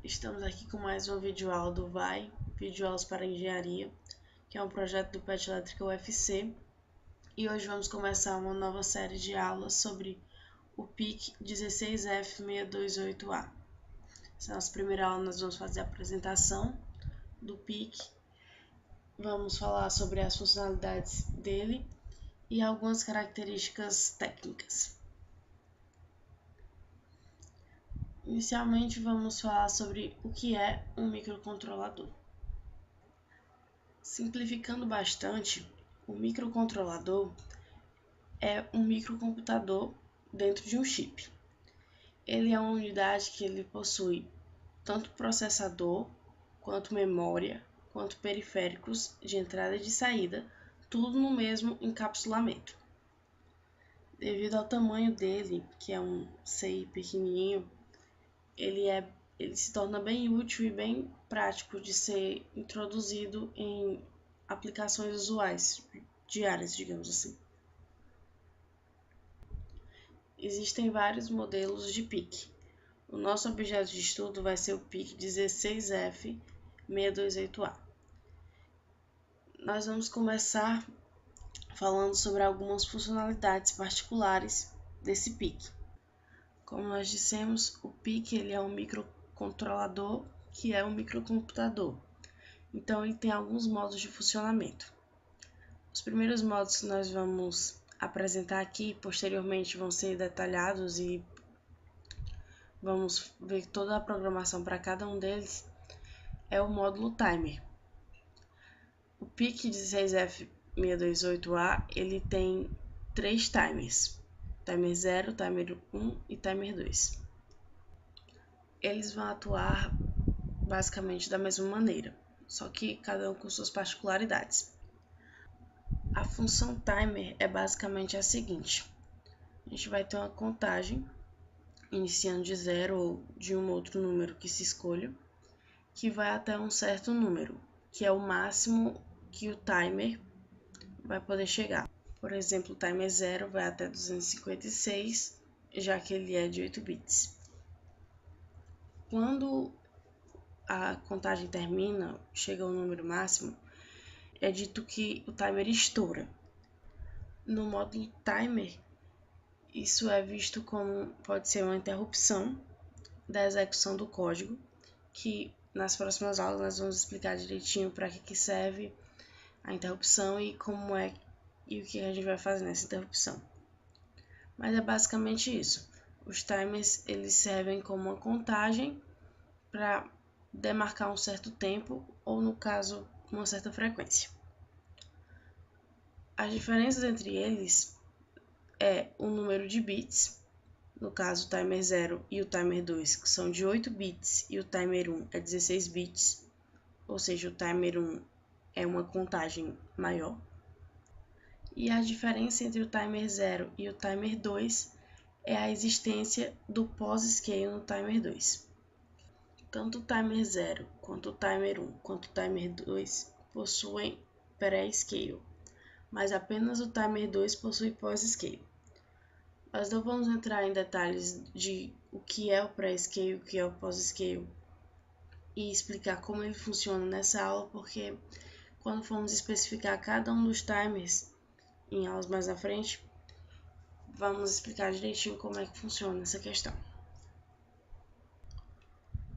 Estamos aqui com mais uma videoaula do VAE, Videoaulas para Engenharia, que é um projeto do PET Elétrica UFC, e hoje vamos começar uma nova série de aulas sobre o PIC 16F628A. Essa é a nossa primeira aula, nós vamos fazer a apresentação do PIC, vamos falar sobre as funcionalidades dele e algumas características técnicas. Inicialmente, vamos falar sobre o que é um microcontrolador. Simplificando bastante, o microcontrolador é um microcomputador dentro de um chip. Ele é uma unidade que ele possui tanto processador, quanto memória, quanto periféricos de entrada e de saída, tudo no mesmo encapsulamento. Devido ao tamanho dele, que é um CI pequenininho, ele se torna bem útil e bem prático de ser introduzido em aplicações usuais, diárias, digamos assim. Existem vários modelos de PIC. O nosso objeto de estudo vai ser o PIC 16F628A. Nós vamos começar falando sobre algumas funcionalidades particulares desse PIC. Como nós dissemos, o PIC ele é um microcontrolador que é um microcomputador. Então, ele tem alguns modos de funcionamento. Os primeiros modos que nós vamos apresentar aqui, posteriormente vão ser detalhados e vamos ver toda a programação para cada um deles, é o módulo Timer. O PIC 16F628A, ele tem 3 timers, Timer 0, Timer 1 e Timer 2. Eles vão atuar basicamente da mesma maneira, só que cada um com suas particularidades. A função timer é basicamente a seguinte: a gente vai ter uma contagem iniciando de 0 ou de um outro número que se escolha, que vai até um certo número, que é o máximo que o timer vai poder chegar. Por exemplo, o timer 0 vai até 256, já que ele é de 8 bits. Quando a contagem termina, chega ao número máximo, é dito que o timer estoura. No módulo timer, isso é visto como pode ser uma interrupção da execução do código, que nas próximas aulas nós vamos explicar direitinho para que serve a interrupção e como é e o que a gente vai fazer nessa interrupção. Mas é basicamente isso. Os timers eles servem como uma contagem para demarcar um certo tempo ou, no caso, uma certa frequência. As diferenças entre eles é o número de bits, no caso o timer 0 e o timer 2, que são de 8 bits, e o timer 1 é 16 bits, ou seja, o timer 1 é uma contagem maior. E a diferença entre o timer 0 e o timer 2 é a existência do pause-scale no timer 2. Tanto o timer 0, quanto o timer 1, quanto o timer 2 possuem pré-scale, mas apenas o timer 2 possui pause-scale. Nós não vamos entrar em detalhes de o que é o pré-scale, o que é o pause-scale e explicar como ele funciona nessa aula, porque quando formos especificar cada um dos timers em aulas mais à frente, vamos explicar direitinho como é que funciona essa questão.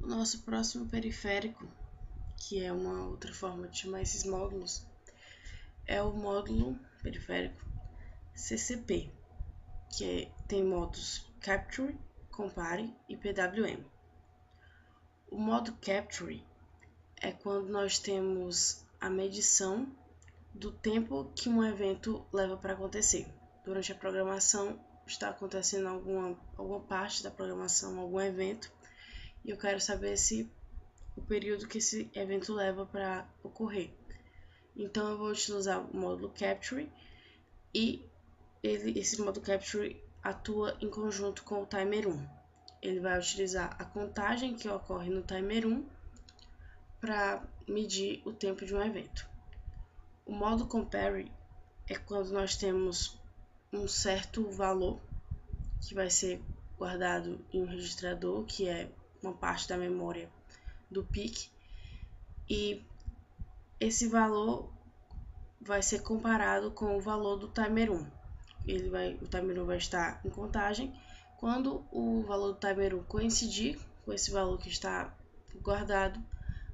O nosso próximo periférico, que é uma outra forma de chamar esses módulos, é o módulo periférico CCP, que tem modos Capture, Compare e PWM. O modo Capture é quando nós temos a medição do tempo que um evento leva para acontecer. Durante a programação está acontecendo alguma parte da programação, algum evento, e eu quero saber o período que esse evento leva para ocorrer. Então eu vou utilizar o módulo Capture e esse módulo Capture atua em conjunto com o timer 1. Ele vai utilizar a contagem que ocorre no timer 1 para medir o tempo de um evento. O módulo Compare é quando nós temos um certo valor que vai ser guardado em um registrador, que é uma parte da memória do PIC, e esse valor vai ser comparado com o valor do timer 1. O timer 1 vai estar em contagem. Quando o valor do timer 1 coincidir com esse valor que está guardado,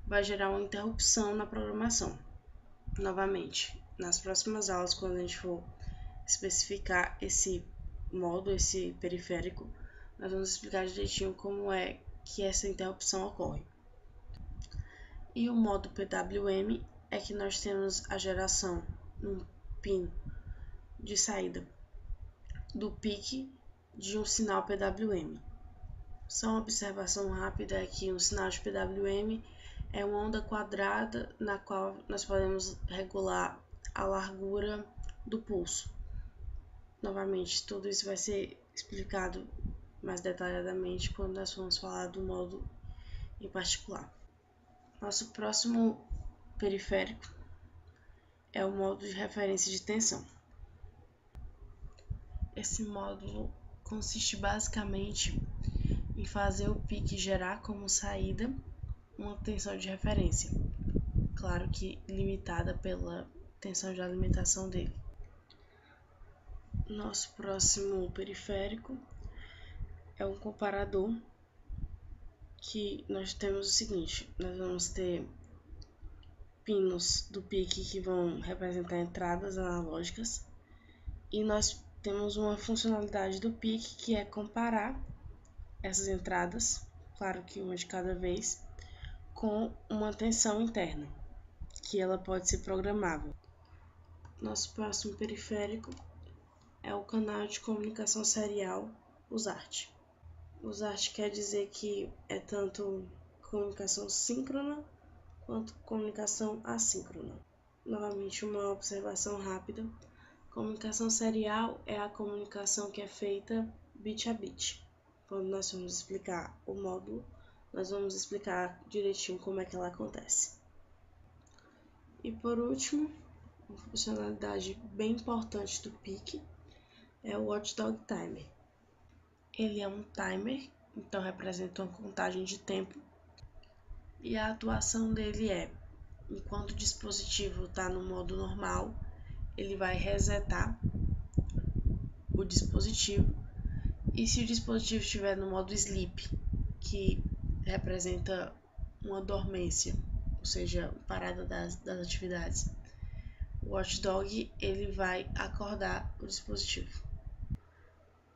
vai gerar uma interrupção na programação. Novamente, nas próximas aulas, quando a gente for especificar esse modo, esse periférico, nós vamos explicar direitinho como é que essa interrupção ocorre. E o modo PWM é que nós temos a geração num pino de saída do PIC de um sinal PWM. Só uma observação rápida é que um sinal de PWM é uma onda quadrada na qual nós podemos regular a largura do pulso. Novamente, tudo isso vai ser explicado mais detalhadamente quando nós formos falar do modo em particular. Nosso próximo periférico é o módulo de referência de tensão. Esse módulo consiste basicamente em fazer o PIC gerar como saída uma tensão de referência, claro que limitada pela tensão de alimentação dele. Nosso próximo periférico é um comparador, que nós temos o seguinte: nós vamos ter pinos do PIC que vão representar entradas analógicas, e nós temos uma funcionalidade do PIC que é comparar essas entradas, claro que uma de cada vez, com uma tensão interna, que ela pode ser programável. Nosso próximo periférico é o canal de comunicação serial, o SART. O SART quer dizer que é tanto comunicação síncrona quanto comunicação assíncrona. Novamente, uma observação rápida: comunicação serial é a comunicação que é feita bit a bit. Quando nós vamos explicar o módulo, nós vamos explicar direitinho como é que ela acontece. E por último, uma funcionalidade bem importante do PIC é o Watchdog Timer. Ele é um timer, então representa uma contagem de tempo, e a atuação dele é: enquanto o dispositivo está no modo normal, ele vai resetar o dispositivo, e se o dispositivo estiver no modo sleep, que representa uma dormência, ou seja, parada das atividades, o Watchdog ele vai acordar o dispositivo.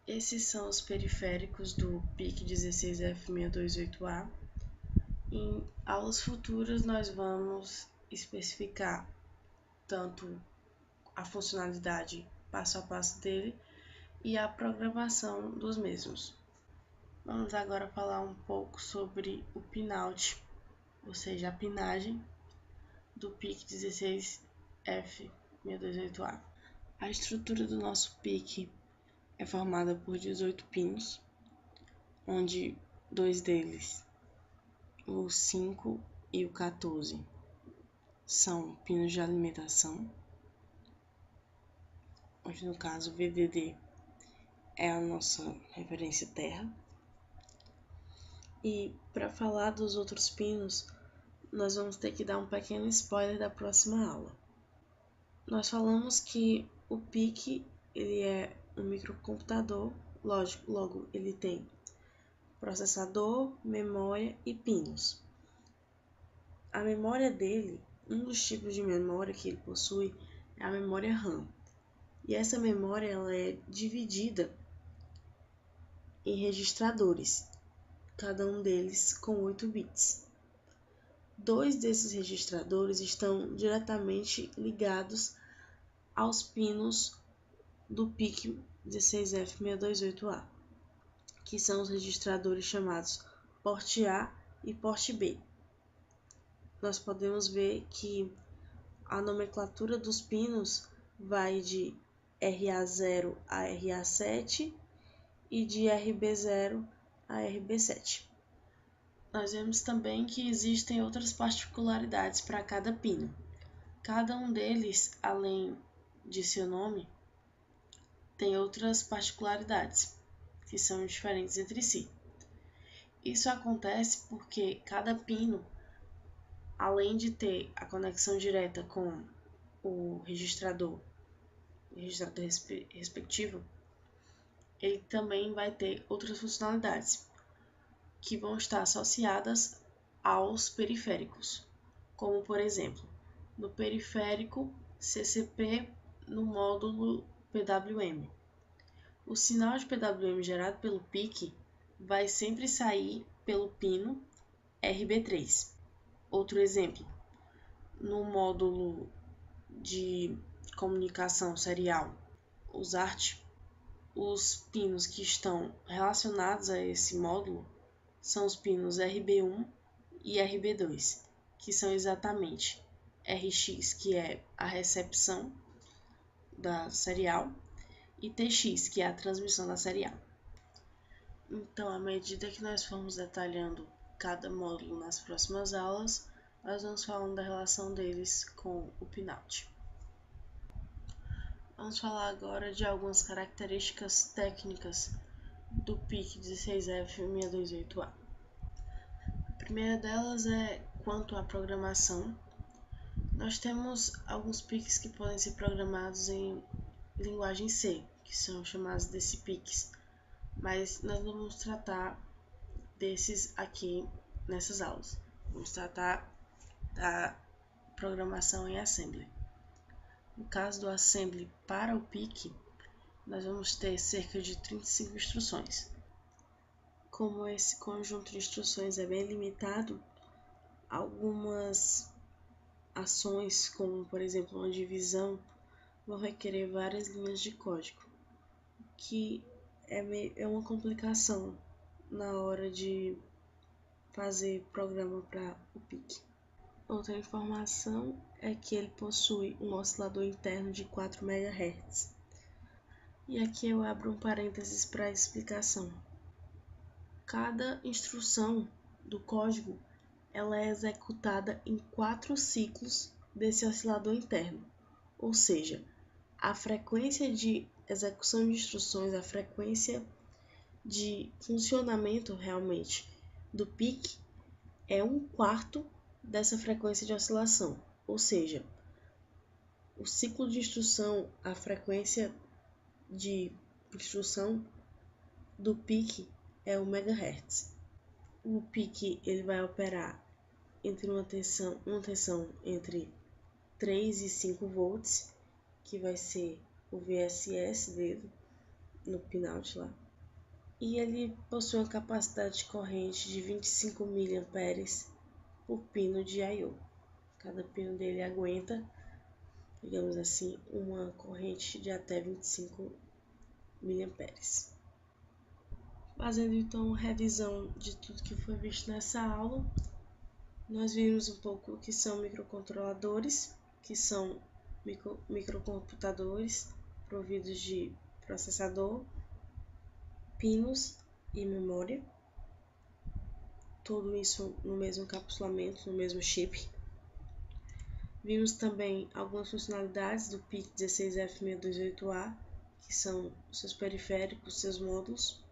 Esses são os periféricos do PIC 16F628A. Em aulas futuras nós vamos especificar tanto a funcionalidade passo a passo dele e a programação dos mesmos. Vamos agora falar um pouco sobre o pinout, ou seja, a pinagem do PIC 16F628A. A estrutura do nosso PIC é formada por 18 pinos, onde dois deles, o 5 e o 14, são pinos de alimentação, onde no caso o VDD é a nossa referência terra. E para falar dos outros pinos, nós vamos ter que dar um pequeno spoiler da próxima aula. Nós falamos que o PIC ele é um microcomputador, lógico, logo ele tem processador, memória e pinos. A memória dele, um dos tipos de memória que ele possui é a memória RAM. E essa memória ela é dividida em registradores, cada um deles com 8 bits. Dois desses registradores estão diretamente ligados aos pinos do PIC 16F628A, que são os registradores chamados porte A e porte B. Nós podemos ver que a nomenclatura dos pinos vai de RA0 a RA7 e de RB0 a RB7. Nós vemos também que existem outras particularidades para cada pino. Cada um deles, além de seu nome, tem outras particularidades que são diferentes entre si. Isso acontece porque cada pino, além de ter a conexão direta com o registrador respectivo, ele também vai ter outras funcionalidades que vão estar associadas aos periféricos, como por exemplo, no periférico CCP no módulo PWM. O sinal de PWM gerado pelo PIC vai sempre sair pelo pino RB3. Outro exemplo, no módulo de comunicação serial, os ART, os pinos que estão relacionados a esse módulo são os pinos RB1 e RB2, que são exatamente RX, que é a recepção da serial, e TX, que é a transmissão da serial. Então, à medida que nós formos detalhando cada módulo nas próximas aulas, nós vamos falando da relação deles com o pinout. Vamos falar agora de algumas características técnicas do PIC 16F628A. A primeira delas é quanto à programação. Nós temos alguns PICs que podem ser programados em linguagem C, que são chamados DCPICs, mas nós não vamos tratar desses aqui nessas aulas. Vamos tratar da programação em Assembly. No caso do Assembly para o PIC, nós vamos ter cerca de 35 instruções. Como esse conjunto de instruções é bem limitado, algumas ações, como por exemplo uma divisão, vão requerer várias linhas de código, que é uma complicação na hora de fazer programa para o PIC. Outra informação é que ele possui um oscilador interno de 4 MHz. E aqui eu abro um parênteses para a explicação. Cada instrução do código ela é executada em 4 ciclos desse oscilador interno, ou seja, a frequência de execução de instruções, a frequência de funcionamento realmente do PIC é 1/4 dessa frequência de oscilação, ou seja, o ciclo de instrução, a frequência de instrução do PIC é 1 MHz. O PIC ele vai operar entre uma tensão entre 3 e 5 volts, que vai ser o VSS dele no pinout lá. E ele possui uma capacidade de corrente de 25 mA por pino de I/O. Cada pino dele aguenta, digamos assim, uma corrente de até 25 mA. Fazendo então uma revisão de tudo que foi visto nessa aula, nós vimos um pouco o que são microcontroladores, que são microcomputadores providos de processador, pinos e memória. Tudo isso no mesmo encapsulamento, no mesmo chip. Vimos também algumas funcionalidades do PIC 16F628A, que são seus periféricos, seus módulos,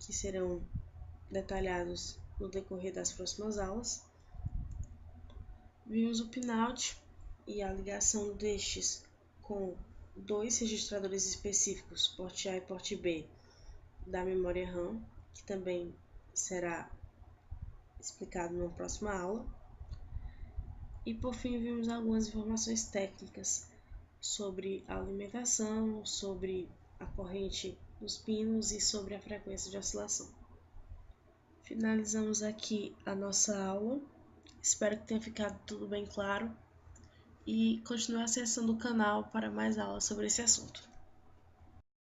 que serão detalhados no decorrer das próximas aulas. Vimos o pinout e a ligação destes com 2 registradores específicos, porte A e porte B, da memória RAM, que também será explicado na próxima aula. E por fim vimos algumas informações técnicas sobre a alimentação, sobre a corrente dos pinos e sobre a frequência de oscilação. Finalizamos aqui a nossa aula. Espero que tenha ficado tudo bem claro e continue acessando o canal para mais aulas sobre esse assunto.